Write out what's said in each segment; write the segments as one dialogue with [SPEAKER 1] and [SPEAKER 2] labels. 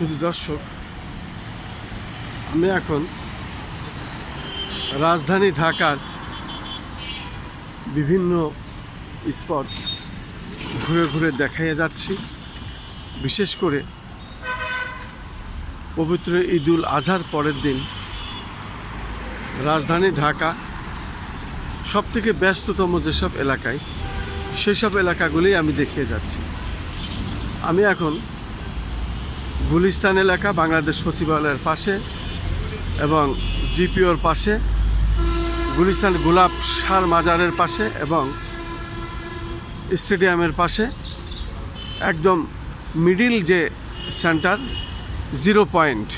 [SPEAKER 1] শুধু দর্শক, আমি এখন রাজধানী ঢাকার বিভিন্ন স্পট ঘুরে ঘুরে দেখাইয়া যাচ্ছি। বিশেষ করে পবিত্র ঈদুল আজহার পরের দিন রাজধানী ঢাকা সবথেকে ব্যস্ততম যেসব এলাকায়, সেসব এলাকাগুলি আমি দেখিয়ে যাচ্ছি। আমি এখন গুলিস্তান এলাকা, বাংলাদেশ সচিবালয়ের পাশে এবং জিপিওর পাশে, গুলিস্তান গোলাপ সার মাজারের পাশে এবং স্টেডিয়ামের পাশে, একদম মিডিল যে সেন্টার 0 পয়েন্ট,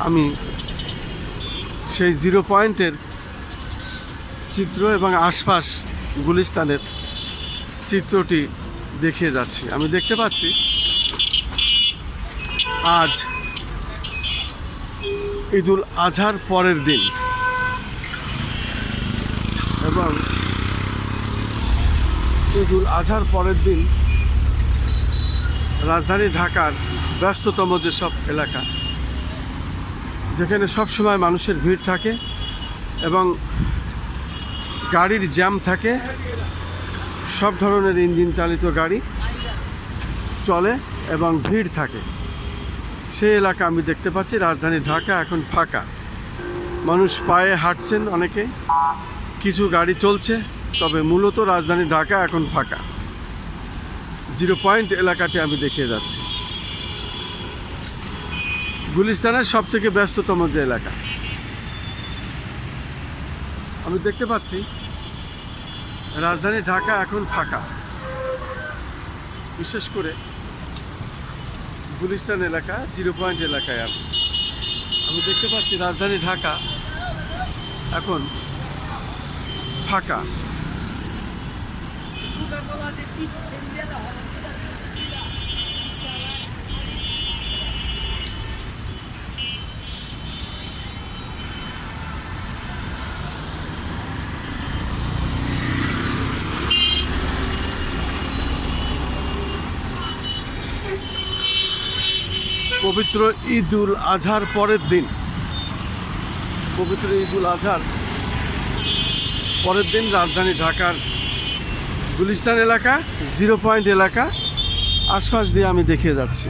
[SPEAKER 1] আমি সেই 0 পয়েন্টের চিত্র এবং আশপাশ গুলিস্তানের চিত্রটি দেখিয়ে যাচ্ছি। আমি দেখতে পাচ্ছি আজ ঈদুল আজহার পরের দিন এবং ঈদুল আজহার পরের দিন রাজধানী ঢাকার ব্যস্ততম যেসব এলাকা, যেখানে সবসময় মানুষের ভিড় থাকে এবং গাড়ির জ্যাম থাকে, সব ধরনের ইঞ্জিন চালিত গাড়ি চলে এবং ভিড় থাকে, সেই এলাকা আমি দেখতে পাচ্ছি। রাজধানী ঢাকা এখন ফাঁকা, মানুষ পায়ে হাঁটছেন, অনেকে কিছু গাড়ি চলছে, তবে মূলত রাজধানী ঢাকা এখন ফাঁকা। 0 পয়েন্ট এলাকাটি আমি দেখিয়ে যাচ্ছি। গুলিস্তানের সব থেকে ব্যস্ততম যে এলাকা, আমি দেখতে পাচ্ছি রাজধানী ঢাকা এখন ফাঁকা। বিশেষ করে গুলিস্তান এলাকা, 0 পয়েন্ট এলাকায় আমি দেখতে পাচ্ছি রাজধানী ঢাকা এখন ফাঁকা। পবিত্র ঈদুল আজহার পরের দিন, পবিত্র ঈদুল আজহার পরের দিন রাজধানী ঢাকার গুলিস্তান এলাকা, 0 পয়েন্ট এলাকা আশপাশ দিয়ে আমি দেখিয়ে যাচ্ছি।